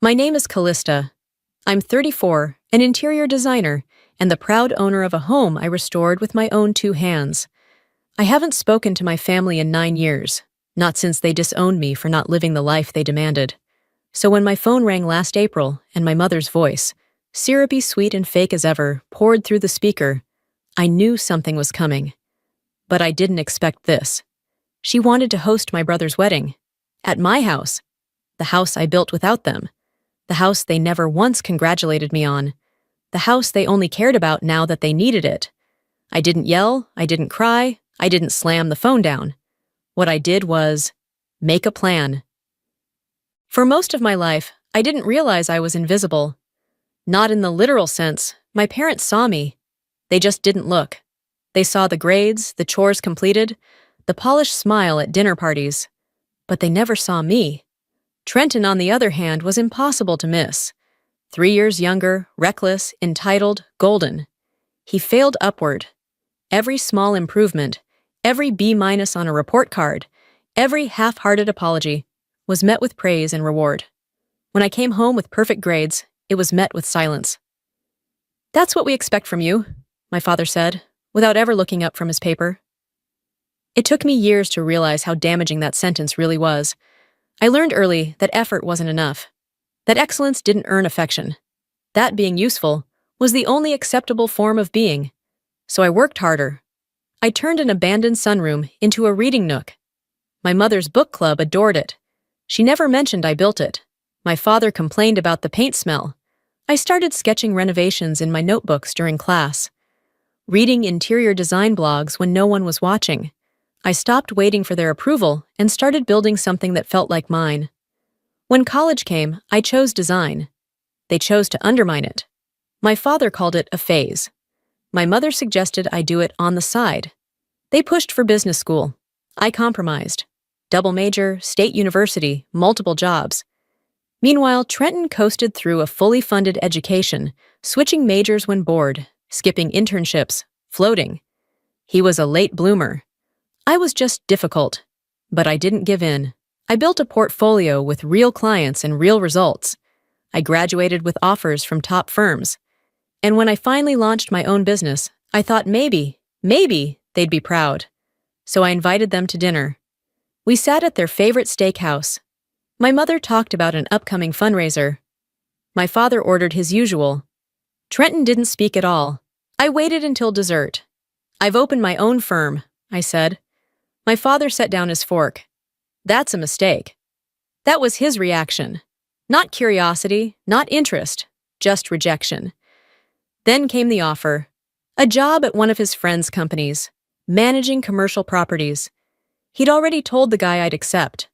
My name is Callista. I'm 34, an interior designer, and the proud owner of a home I restored with my own two hands. I haven't spoken to my family in 9 years, not since they disowned me for not living the life they demanded. So when my phone rang last April and my mother's voice, syrupy sweet and fake as ever, poured through the speaker, I knew something was coming. But I didn't expect this. She wanted to host my brother's wedding. At my house. The house I built without them. The house they never once congratulated me on. The house they only cared about now that they needed it. I didn't yell, I didn't cry, I didn't slam the phone down. What I did was make a plan. For most of my life, I didn't realize I was invisible. Not in the literal sense. My parents saw me. They just didn't look. They saw the grades, the chores completed, the polished smile at dinner parties. But they never saw me. Trenton, on the other hand, was impossible to miss. 3 years younger, reckless, entitled, golden. He failed upward. Every small improvement, every B- on a report card, every half-hearted apology was met with praise and reward. When I came home with perfect grades, it was met with silence. "That's what we expect from you," my father said, without ever looking up from his paper. It took me years to realize how damaging that sentence really was. I learned early that effort wasn't enough, that excellence didn't earn affection, that being useful was the only acceptable form of being. So I worked harder. I turned an abandoned sunroom into a reading nook. My mother's book club adored it. She never mentioned I built it. My father complained about the paint smell. I started sketching renovations in my notebooks during class. Reading interior design blogs when no one was watching. I stopped waiting for their approval and started building something that felt like mine. When college came, I chose design. They chose to undermine it. My father called it a phase. My mother suggested I do it on the side. They pushed for business school. I compromised. Double major, state university, multiple jobs. Meanwhile, Trenton coasted through a fully funded education, switching majors when bored, skipping internships, floating. He was a late bloomer. I was just difficult. But I didn't give in. I built a portfolio with real clients and real results. I graduated with offers from top firms. And when I finally launched my own business, I thought maybe they'd be proud. So I invited them to dinner. We sat at their favorite steakhouse. My mother talked about an upcoming fundraiser. My father ordered his usual. Trenton didn't speak at all. I waited until dessert. "I've opened my own firm," I said. My father set down his fork. "That's a mistake." That was his reaction. Not curiosity, not interest, just rejection. Then came the offer. A job at one of his friend's companies, managing commercial properties. He'd already told the guy I'd accept.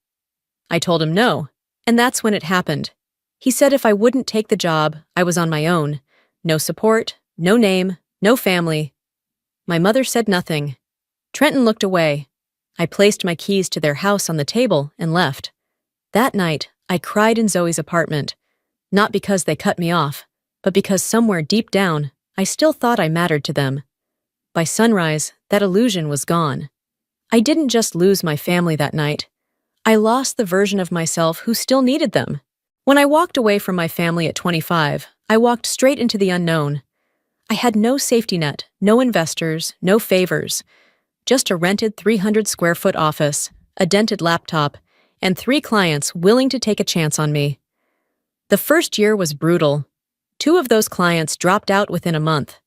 I told him no, and that's when it happened. He said if I wouldn't take the job, I was on my own. No support, no name, no family. My mother said nothing. Trenton looked away. I placed my keys to their house on the table and left. That night, I cried in Zoe's apartment, not because they cut me off, but because somewhere deep down, I still thought I mattered to them. By sunrise, that illusion was gone. I didn't just lose my family that night. I lost the version of myself who still needed them. When I walked away from my family at 25, I walked straight into the unknown. I had no safety net, no investors, no favors. Just a rented 300-square-foot office, a dented laptop, and 3 clients willing to take a chance on me. The first year was brutal. 2 of those clients dropped out within a month.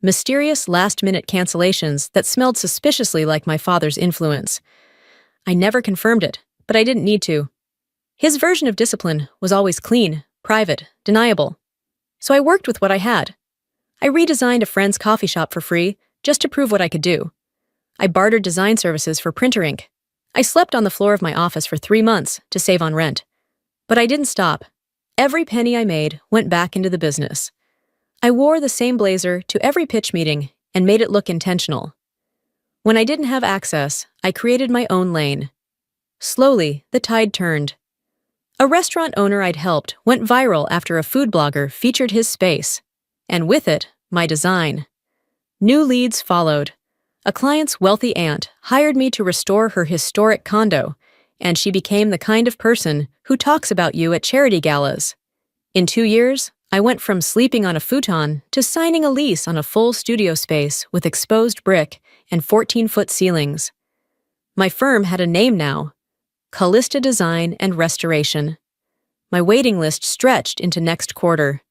Mysterious last-minute cancellations that smelled suspiciously like my father's influence. I never confirmed it, but I didn't need to. His version of discipline was always clean, private, deniable. So I worked with what I had. I redesigned a friend's coffee shop for free, just to prove what I could do. I bartered design services for printer ink. I slept on the floor of my office for 3 months to save on rent. But I didn't stop. Every penny I made went back into the business. I wore the same blazer to every pitch meeting and made it look intentional. When I didn't have access, I created my own lane. Slowly, the tide turned. A restaurant owner I'd helped went viral after a food blogger featured his space. And with it, my design. New leads followed. A client's wealthy aunt hired me to restore her historic condo, and she became the kind of person who talks about you at charity galas. In 2 years, I went from sleeping on a futon to signing a lease on a full studio space with exposed brick and 14-foot ceilings. My firm had a name now: Callista Design and Restoration. My waiting list stretched into next quarter.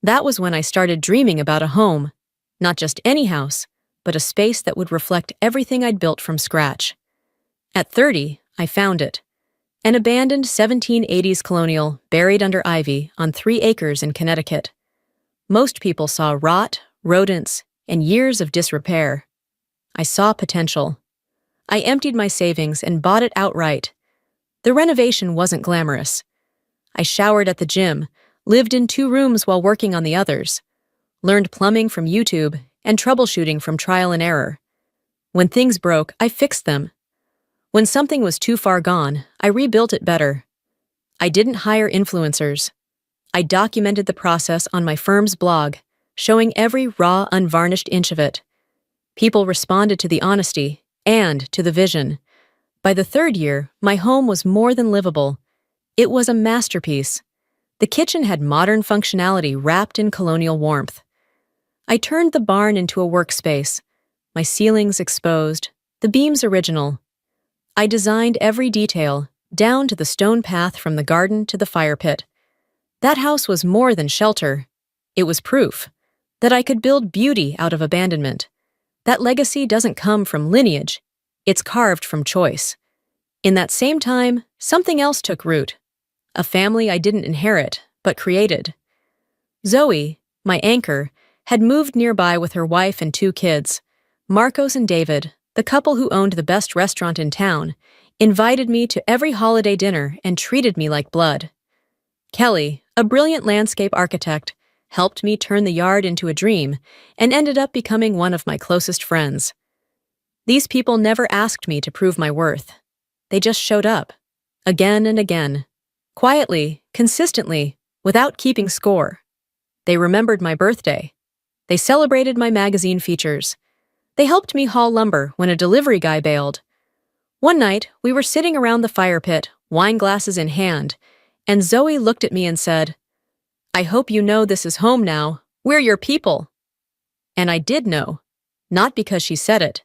That was when I started dreaming about a home, not just any house, but a space that would reflect everything I'd built from scratch. At 30, I found it. An abandoned 1780s colonial buried under ivy on 3 acres in Connecticut. Most people saw rot, rodents, and years of disrepair. I saw potential. I emptied my savings and bought it outright. The renovation wasn't glamorous. I showered at the gym, lived in 2 rooms while working on the others, learned plumbing from YouTube and troubleshooting from trial and error. When things broke, I fixed them. When something was too far gone, I rebuilt it better. I didn't hire influencers. I documented the process on my firm's blog, showing every raw, unvarnished inch of it. People responded to the honesty and to the vision. By the 3rd year, my home was more than livable. It was a masterpiece. The kitchen had modern functionality wrapped in colonial warmth. I turned the barn into a workspace, my ceilings exposed, the beams original. I designed every detail, down to the stone path from the garden to the fire pit. That house was more than shelter. It was proof that I could build beauty out of abandonment. That legacy doesn't come from lineage. It's carved from choice. In that same time, something else took root. A family I didn't inherit, but created. Zoe, my anchor, had moved nearby with her wife and 2 kids. Marcos and David, the couple who owned the best restaurant in town, invited me to every holiday dinner and treated me like blood. Kelly, a brilliant landscape architect, helped me turn the yard into a dream and ended up becoming one of my closest friends. These people never asked me to prove my worth. They just showed up, again and again, quietly, consistently, without keeping score. They remembered my birthday. They celebrated my magazine features. They helped me haul lumber when a delivery guy bailed. One night, we were sitting around the fire pit, wine glasses in hand, and Zoe looked at me and said, "I hope you know this is home now. We're your people." And I did know, not because she said it,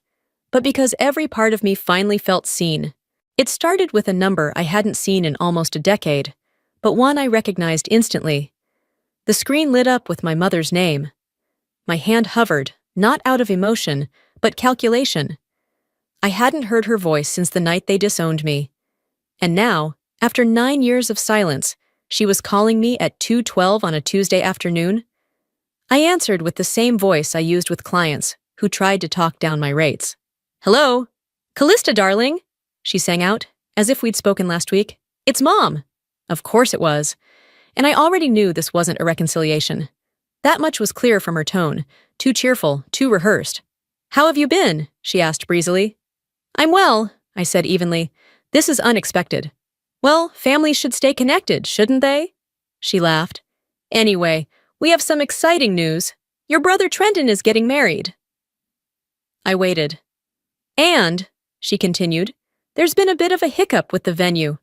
but because every part of me finally felt seen. It started with a number I hadn't seen in almost a decade, but one I recognized instantly. The screen lit up with my mother's name. My hand hovered, not out of emotion, but calculation. I hadn't heard her voice since the night they disowned me. And now, after 9 years of silence, she was calling me at 2:12 on a Tuesday afternoon. I answered with the same voice I used with clients who tried to talk down my rates. "Hello? Callista, darling," she sang out, as if we'd spoken last week. "It's Mom." Of course it was. And I already knew this wasn't a reconciliation. That much was clear from her tone, too cheerful, too rehearsed. "How have you been?" she asked breezily. "I'm well," I said evenly. "This is unexpected." "Well, families should stay connected, shouldn't they?" She laughed. "Anyway, we have some exciting news. Your brother Trenton is getting married." I waited. "And," she continued, "there's been a bit of a hiccup with the venue.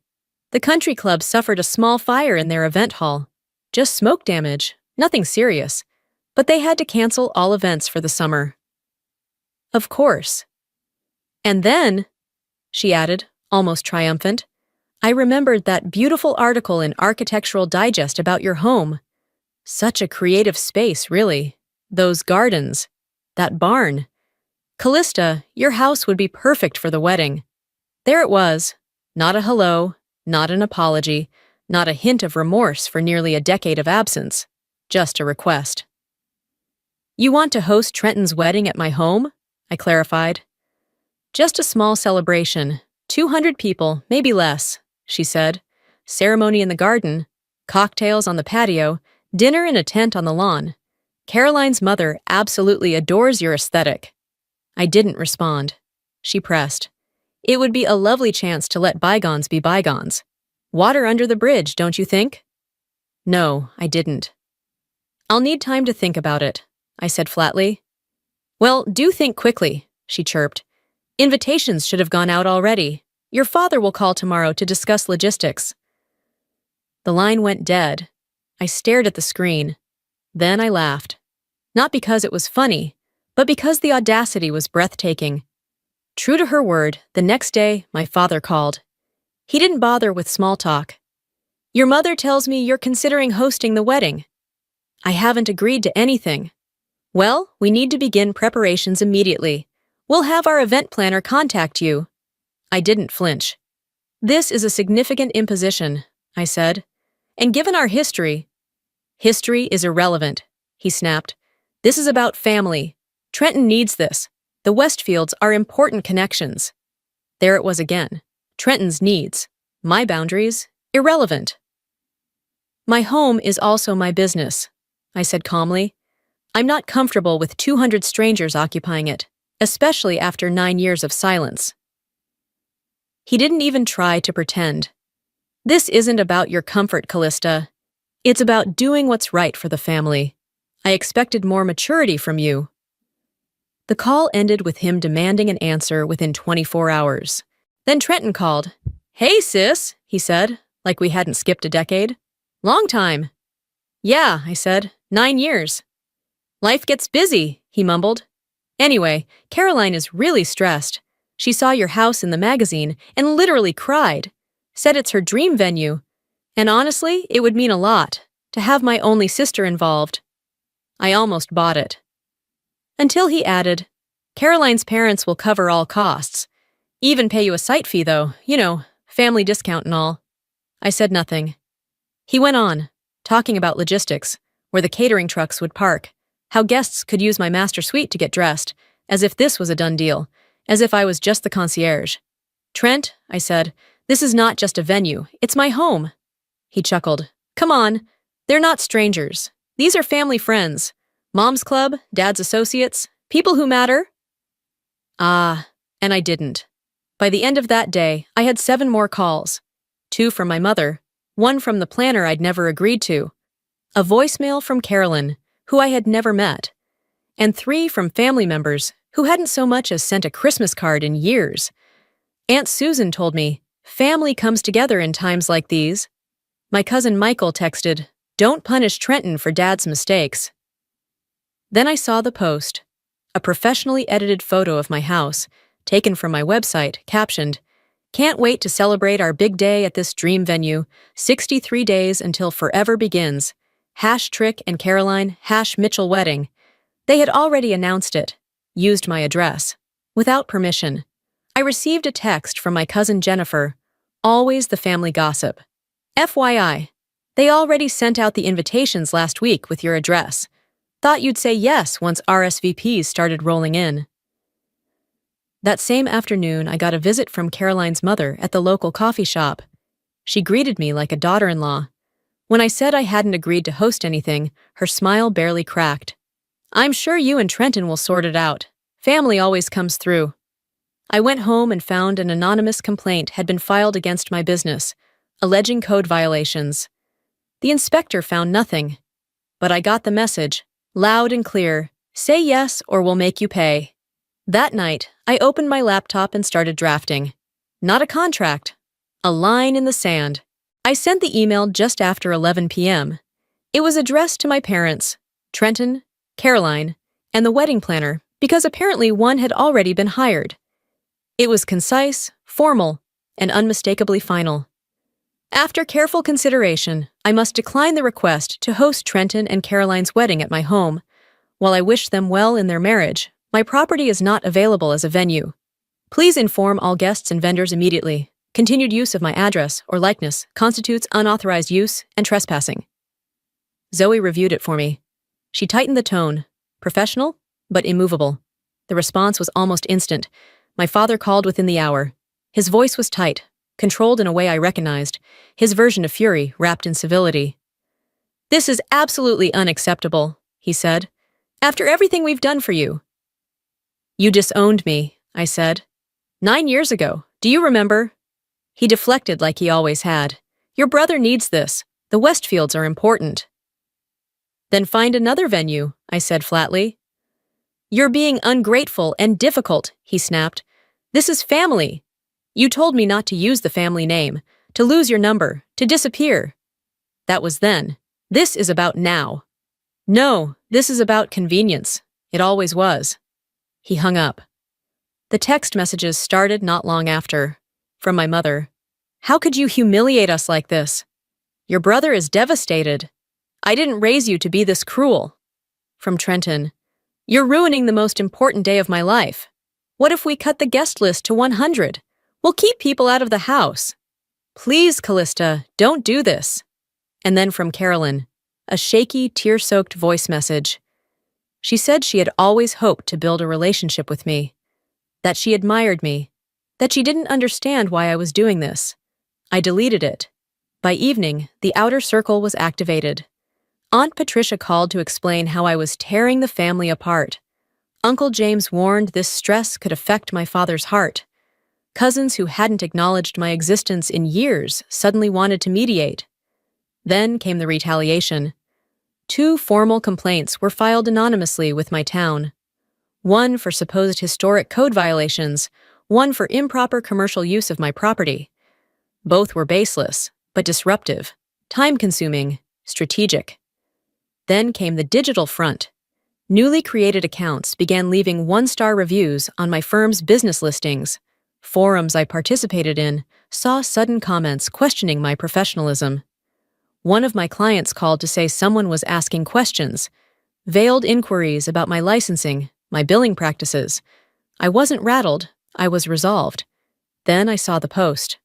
The country club suffered a small fire in their event hall. Just smoke damage, nothing serious. But they had to cancel all events for the summer." "Of course." "And then," she added, almost triumphant, "I remembered that beautiful article in Architectural Digest about your home. Such a creative space, really. Those gardens. That barn. Callista, your house would be perfect for the wedding." There it was. Not a hello, not an apology, not a hint of remorse for nearly a decade of absence. Just a request. "You want to host Trenton's wedding at my home?" I clarified. "Just a small celebration. 200 people, maybe less," she said. "Ceremony in the garden, cocktails on the patio, dinner in a tent on the lawn. Caroline's mother absolutely adores your aesthetic." I didn't respond. She pressed. "It would be a lovely chance to let bygones be bygones. Water under the bridge, don't you think?" No, I didn't. "I'll need time to think about it," I said flatly. "Well, do think quickly," she chirped. "Invitations should have gone out already. Your father will call tomorrow to discuss logistics." The line went dead. I stared at the screen. Then I laughed. Not because it was funny, but because the audacity was breathtaking. True to her word, the next day, my father called. He didn't bother with small talk. Your mother tells me you're considering hosting the wedding. I haven't agreed to anything. Well, we need to begin preparations immediately. We'll have our event planner contact you. I didn't flinch. This is a significant imposition, I said. And given our history is irrelevant, he snapped. This is about family. Trenton needs this. The Westfields are important connections. There it was again. Trenton's needs. My boundaries, irrelevant. My home is also my business, I said calmly. I'm not comfortable with 200 strangers occupying it, especially after 9 years of silence. He didn't even try to pretend. This isn't about your comfort, Callista. It's about doing what's right for the family. I expected more maturity from you. The call ended with him demanding an answer within 24 hours. Then Trenton called. Hey, sis, he said, like we hadn't skipped a decade. Long time. Yeah, I said, 9 years. Life gets busy, he mumbled. Anyway, Caroline is really stressed. She saw your house in the magazine and literally cried. Said it's her dream venue. And honestly, it would mean a lot to have my only sister involved. I almost bought it. Until he added, Caroline's parents will cover all costs. Even pay you a site fee, though, family discount and all. I said nothing. He went on, talking about logistics, where the catering trucks would park, how guests could use my master suite to get dressed, as if this was a done deal, as if I was just the concierge. Trent, I said, this is not just a venue, it's my home. He chuckled. Come on, they're not strangers. These are family friends. Mom's club, dad's associates, people who matter. Ah, and I didn't. By the end of that day, I had 7 more calls. 2 from my mother, 1 from the planner I'd never agreed to, a voicemail from Carolyn, who I had never met, and 3 from family members who hadn't so much as sent a Christmas card in years. Aunt Susan told me, family comes together in times like these. My cousin Michael texted, don't punish Trenton for Dad's mistakes. Then I saw the post, a professionally edited photo of my house, taken from my website, captioned, Can't wait to celebrate our big day at this dream venue, 63 days until forever begins. #Trick and Caroline, #Mitchell wedding. They had already announced it, used my address, without permission. I received a text from my cousin Jennifer, always the family gossip. FYI, they already sent out the invitations last week with your address. Thought you'd say yes once RSVPs started rolling in. That same afternoon, I got a visit from Caroline's mother at the local coffee shop. She greeted me like a daughter-in-law. When I said I hadn't agreed to host anything, her smile barely cracked. I'm sure you and Trenton will sort it out. Family always comes through. I went home and found an anonymous complaint had been filed against my business, alleging code violations. The inspector found nothing. But I got the message, loud and clear, say yes or we'll make you pay. That night, I opened my laptop and started drafting. Not a contract, a line in the sand. I sent the email just after 11 p.m. It was addressed to my parents, Trenton, Caroline, and the wedding planner, because apparently one had already been hired. It was concise, formal, and unmistakably final. After careful consideration, I must decline the request to host Trenton and Caroline's wedding at my home. While I wish them well in their marriage, my property is not available as a venue. Please inform all guests and vendors immediately. Continued use of my address or likeness constitutes unauthorized use and trespassing. Zoe reviewed it for me. She tightened the tone, professional, but immovable. The response was almost instant. My father called within the hour. His voice was tight, controlled in a way I recognized, his version of fury wrapped in civility. This is absolutely unacceptable, he said. After everything we've done for you. You disowned me, I said. 9 years ago, do you remember? He deflected like he always had. Your brother needs this. The Westfields are important. Then find another venue, I said flatly. You're being ungrateful and difficult, he snapped. This is family. You told me not to use the family name, to lose your number, to disappear. That was then. This is about now. No, this is about convenience. It always was. He hung up. The text messages started not long after. From my mother. How could you humiliate us like this? Your brother is devastated. I didn't raise you to be this cruel. From Trenton. You're ruining the most important day of my life. What if we cut the guest list to 100? We'll keep people out of the house. Please, Callista, don't do this. And then from Carolyn, a shaky, tear-soaked voice message. She said she had always hoped to build a relationship with me, that she admired me, that she didn't understand why I was doing this. I deleted it. By evening, the outer circle was activated. Aunt Patricia called to explain how I was tearing the family apart. Uncle James warned this stress could affect my father's heart. Cousins who hadn't acknowledged my existence in years suddenly wanted to mediate. Then came the retaliation. 2 formal complaints were filed anonymously with my town. One for supposed historic code violations, one for improper commercial use of my property. Both were baseless, but disruptive, time-consuming, strategic. Then came the digital front. Newly created accounts began leaving 1-star reviews on my firm's business listings. Forums I participated in saw sudden comments questioning my professionalism. One of my clients called to say someone was asking questions, veiled inquiries about my licensing, my billing practices. I wasn't rattled, I was resolved. Then I saw the post.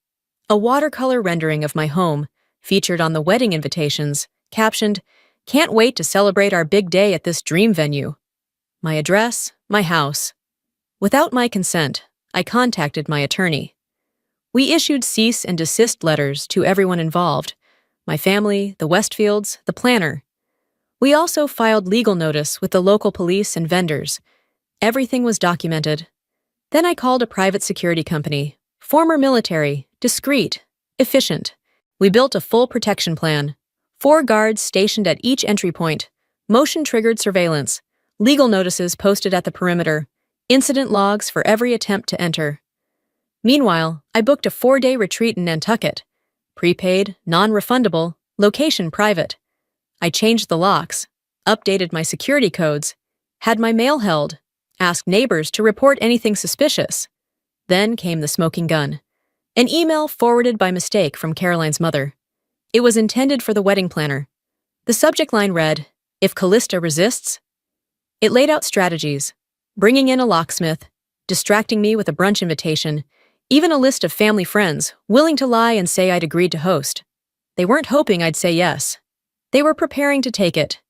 A watercolor rendering of my home, featured on the wedding invitations, captioned, "Can't wait to celebrate our big day at this dream venue." My address, my house. Without my consent, I contacted my attorney. We issued cease and desist letters to everyone involved, my family, the Westfields, the planner. We also filed legal notice with the local police and vendors. Everything was documented. Then I called a private security company, former military, discreet, efficient. We built a full protection plan. 4 guards stationed at each entry point, motion-triggered surveillance, legal notices posted at the perimeter, incident logs for every attempt to enter. Meanwhile, I booked a 4-day retreat in Nantucket. Prepaid, non-refundable, location private. I changed the locks, updated my security codes, had my mail held, asked neighbors to report anything suspicious. Then came the smoking gun. An email forwarded by mistake from Caroline's mother. It was intended for the wedding planner. The subject line read, "If Callista resists." It laid out strategies, bringing in a locksmith, distracting me with a brunch invitation, even a list of family friends willing to lie and say I'd agreed to host. They weren't hoping I'd say yes. They were preparing to take it.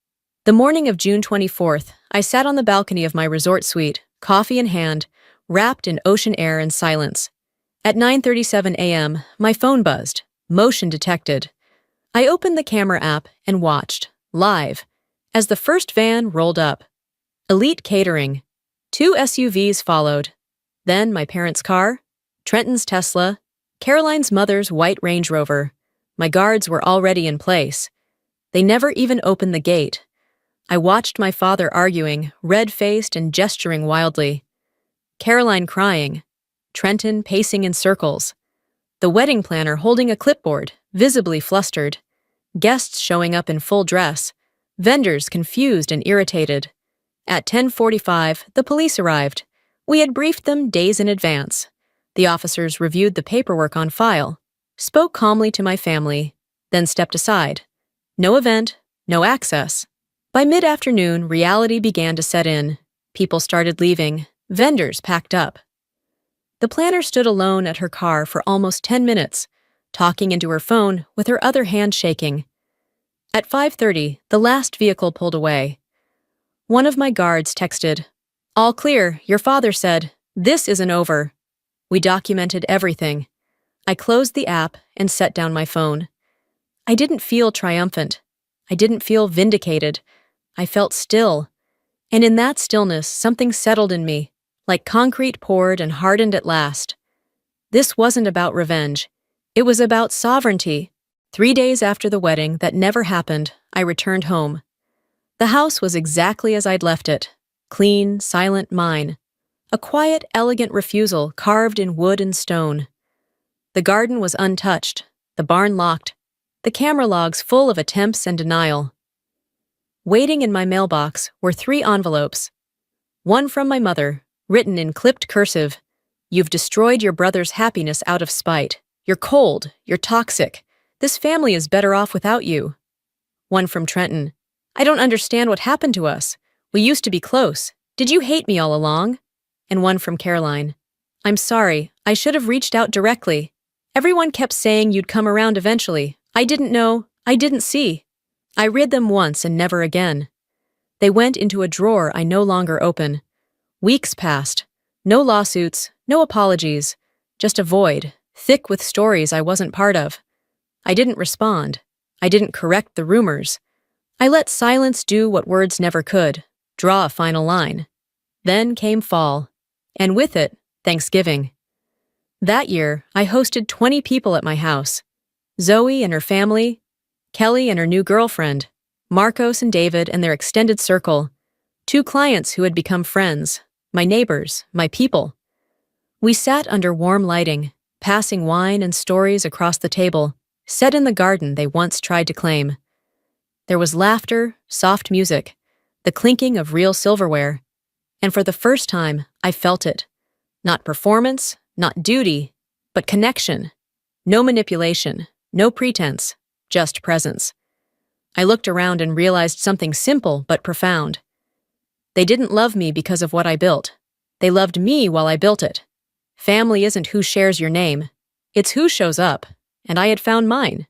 The morning of June 24th, I sat on the balcony of my resort suite, coffee in hand, wrapped in ocean air and silence. At 9:37 a.m., my phone buzzed, motion detected. I opened the camera app and watched, live, as the first van rolled up. Elite catering. 2 SUVs followed. Then my parents' car, Trenton's Tesla, Caroline's mother's white Range Rover. My guards were already in place. They never even opened the gate. I watched my father arguing, red-faced and gesturing wildly. Caroline crying. Trenton pacing in circles. The wedding planner holding a clipboard, visibly flustered. Guests showing up in full dress. Vendors confused and irritated. At 10:45, the police arrived. We had briefed them days in advance. The officers reviewed the paperwork on file, spoke calmly to my family, then stepped aside. No event, no access. By mid-afternoon, reality began to set in. People started leaving. Vendors packed up. The planner stood alone at her car for almost 10 minutes, talking into her phone with her other hand shaking. At 5:30, the last vehicle pulled away. One of my guards texted, "All clear, your father said. This isn't over." We documented everything. I closed the app and set down my phone. I didn't feel triumphant. I didn't feel vindicated. I felt still. And in that stillness, something settled in me, like concrete poured and hardened at last. This wasn't about revenge. It was about sovereignty. 3 days after the wedding that never happened, I returned home. The house was exactly as I'd left it. Clean, silent, mine. A quiet, elegant refusal carved in wood and stone. The garden was untouched, the barn locked, the camera logs full of attempts and denial. Waiting in my mailbox were 3 envelopes. One from my mother, written in clipped cursive. "You've destroyed your brother's happiness out of spite. You're cold. You're toxic. This family is better off without you." One from Trenton. "I don't understand what happened to us. We used to be close. Did you hate me all along?" And one from Caroline. "I'm sorry. I should have reached out directly. Everyone kept saying you'd come around eventually. I didn't know. I didn't see." I read them once and never again. They went into a drawer I no longer open. Weeks passed. No lawsuits, no apologies. Just a void, thick with stories I wasn't part of. I didn't respond. I didn't correct the rumors. I let silence do what words never could, draw a final line. Then came fall, and with it, Thanksgiving. That year, I hosted 20 people at my house. Zoe and her family, Kelly and her new girlfriend, Marcos and David and their extended circle, 2 clients who had become friends, my neighbors, my people. We sat under warm lighting, passing wine and stories across the table, set in the garden they once tried to claim. There was laughter, soft music, the clinking of real silverware, and for the first time, I felt it. Not performance, not duty, but connection. No manipulation, no pretense, just presence. I looked around and realized something simple but profound. They didn't love me because of what I built. They loved me while I built it. Family isn't who shares your name. It's who shows up, and I had found mine.